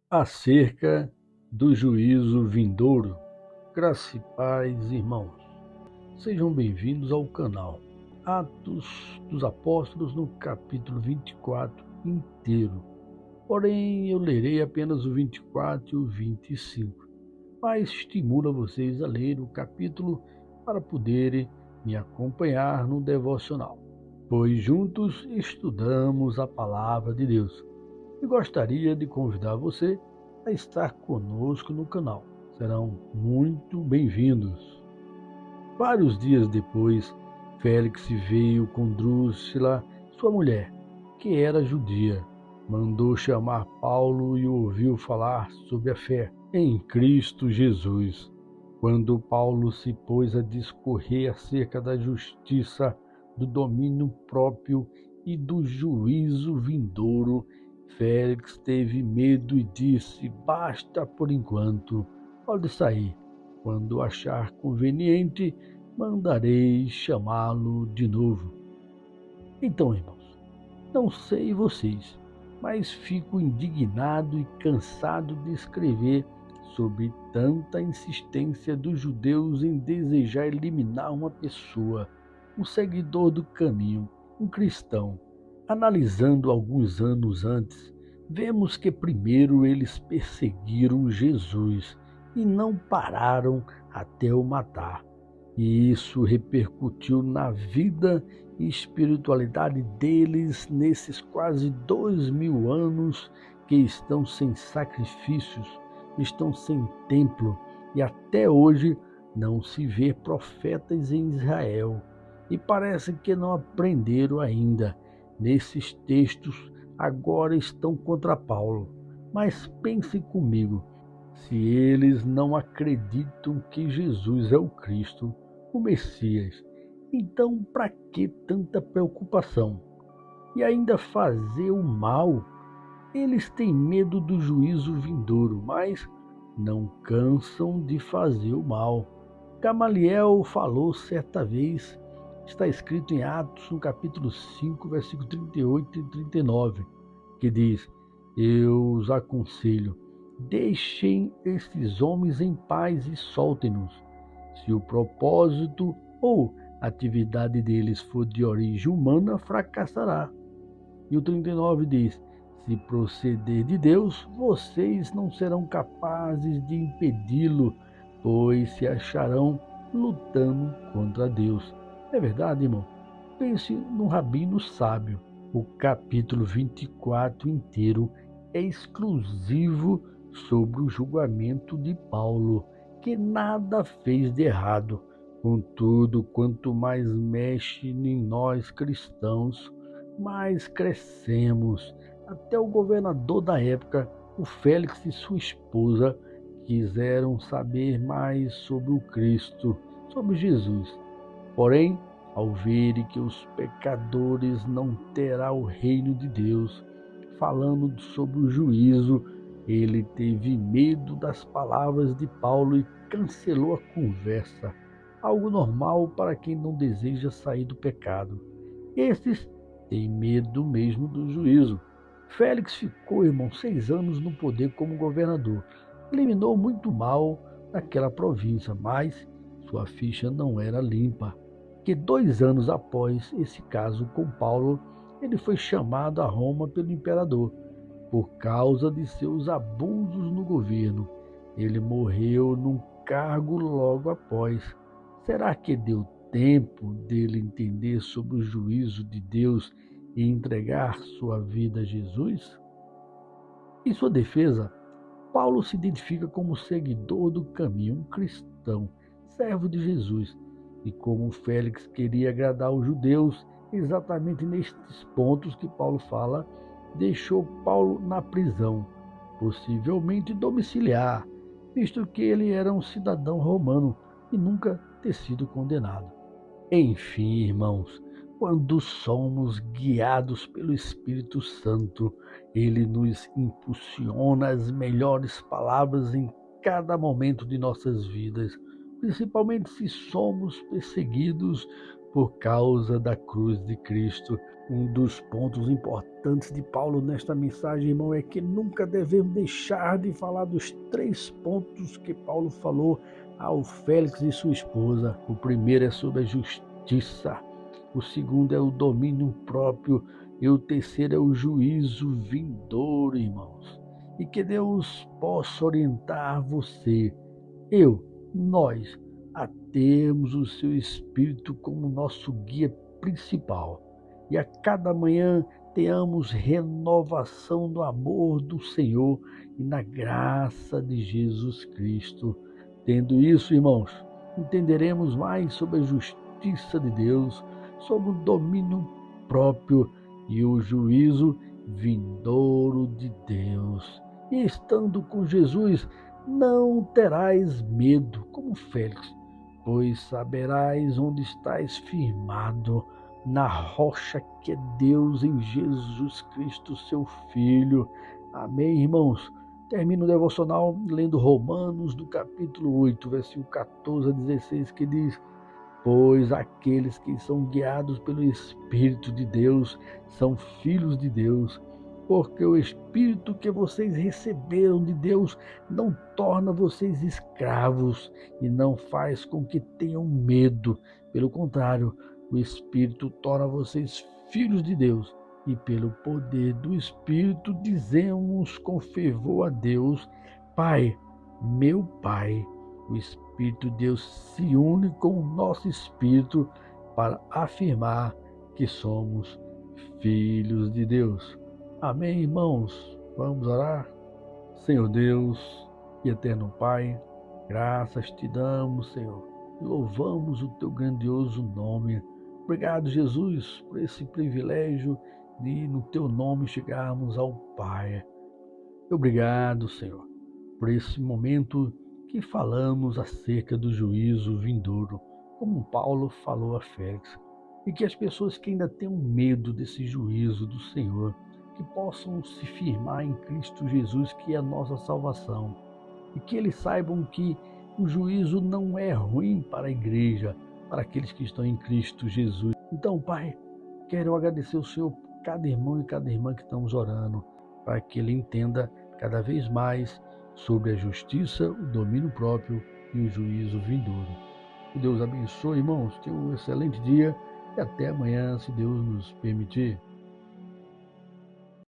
acerca do juízo vindouro. Graça e paz, irmãos. Sejam bem-vindos ao canal Atos dos Apóstolos, no capítulo 24 inteiro. Porém, eu lerei apenas o 24 e o 25, mas estimulo vocês a ler o capítulo para poderem me acompanhar no devocional, pois juntos estudamos a palavra de Deus. E gostaria de convidar você a estar conosco no canal. Serão muito bem-vindos. Vários dias depois, Félix veio com Drúzila, sua mulher, que era judia. Mandou chamar Paulo e o ouviu falar sobre a fé em Cristo Jesus. Quando Paulo se pôs a discorrer acerca da justiça, do domínio próprio e do juízo vindouro, Félix teve medo e disse: basta por enquanto, pode sair. Quando achar conveniente, mandarei chamá-lo de novo. Então, irmãos, não sei vocês, mas fico indignado e cansado de escrever sobre tanta insistência dos judeus em desejar eliminar uma pessoa, um seguidor do caminho, um cristão. Analisando alguns anos antes, vemos que primeiro eles perseguiram Jesus e não pararam até o matar. E isso repercutiu na vida e espiritualidade deles nesses quase 2000 anos que estão sem sacrifícios, estão sem templo, e até hoje não se vê profetas em Israel. E parece que não aprenderam ainda. Nesses textos agora estão contra Paulo. Mas pense comigo, se eles não acreditam que Jesus é o Cristo, o Messias, então para que tanta preocupação? E ainda fazer o mal? Eles têm medo do juízo vindouro, mas não cansam de fazer o mal. Gamaliel falou certa vez, está escrito em Atos, no capítulo 5, versículo 38 e 39, que diz: eu os aconselho, deixem esses homens em paz e soltem-nos. Se o propósito ou atividade deles for de origem humana, fracassará. E o 39 diz: se proceder de Deus, vocês não serão capazes de impedi-lo, pois se acharão lutando contra Deus. É verdade, irmão? Pense no rabino sábio. O capítulo 24 inteiro é exclusivo sobre o julgamento de Paulo, que nada fez de errado. Contudo, quanto mais mexe em nós cristãos, mais crescemos. Até o governador da época, o Félix e sua esposa, quiseram saber mais sobre o Cristo, sobre Jesus. Porém, ao verem que os pecadores não terão o reino de Deus, falando sobre o juízo, ele teve medo das palavras de Paulo e cancelou a conversa, algo normal para quem não deseja sair do pecado. Esses têm medo mesmo do juízo. Félix ficou, irmão, 6 anos no poder como governador. Eliminou muito mal naquela província, mas sua ficha não era limpa. Que 2 anos após esse caso com Paulo, ele foi chamado a Roma pelo imperador por causa de seus abusos no governo. Ele morreu num cargo logo após. Será que deu tempo dele entender sobre o juízo de Deus e entregar sua vida a Jesus? Em sua defesa, Paulo se identifica como seguidor do caminho, um cristão, servo de Jesus. E como Félix queria agradar os judeus, exatamente nestes pontos que Paulo fala, deixou Paulo na prisão, possivelmente domiciliar, visto que ele era um cidadão romano e nunca ter sido condenado. Enfim, irmãos, quando somos guiados pelo Espírito Santo, ele nos impulsiona as melhores palavras em cada momento de nossas vidas, principalmente se somos perseguidos por causa da cruz de Cristo. Um dos pontos importantes de Paulo nesta mensagem, irmão, é que nunca devemos deixar de falar dos 3 pontos que Paulo falou ao Félix e sua esposa. O primeiro é sobre a justiça, o segundo é o domínio próprio e o terceiro é o juízo vindouro, irmãos. E que Deus possa orientar você, nós, a termos o seu Espírito como nosso guia principal. E a cada manhã tenhamos renovação no amor do Senhor e na graça de Jesus Cristo. Tendo isso, irmãos, entenderemos mais sobre a justiça de Deus, sobre o domínio próprio e o juízo vindouro de Deus. E estando com Jesus, não terás medo, como Félix, pois saberás onde estás firmado, na rocha que é Deus em Jesus Cristo, seu Filho. Amém, irmãos? Termino o devocional lendo Romanos, do capítulo 8, versículo 14 a 16, que diz: pois aqueles que são guiados pelo Espírito de Deus são filhos de Deus, porque o Espírito que vocês receberam de Deus não torna vocês escravos e não faz com que tenham medo. Pelo contrário, o Espírito torna vocês filhos de Deus. E pelo poder do Espírito dizemos com fervor a Deus: Pai, meu Pai. O Espírito de Deus se une com o nosso espírito para afirmar que somos filhos de Deus. Amém, irmãos? Vamos orar? Senhor Deus e eterno Pai, graças te damos, Senhor. Louvamos o teu grandioso nome. Obrigado, Jesus, por esse privilégio de, no teu nome, chegarmos ao Pai. Obrigado, Senhor, por esse momento que falamos acerca do juízo vindouro, como Paulo falou a Félix, e que as pessoas que ainda têm medo desse juízo do Senhor, que possam se firmar em Cristo Jesus, que é a nossa salvação, e que eles saibam que o juízo não é ruim para a igreja, para aqueles que estão em Cristo Jesus. Então, Pai, quero agradecer ao Senhor por cada irmão e cada irmã que estamos orando, para que ele entenda cada vez mais sobre a justiça, o domínio próprio e o juízo vindouro. Que Deus abençoe, irmãos. Tenham um excelente dia e até amanhã, se Deus nos permitir.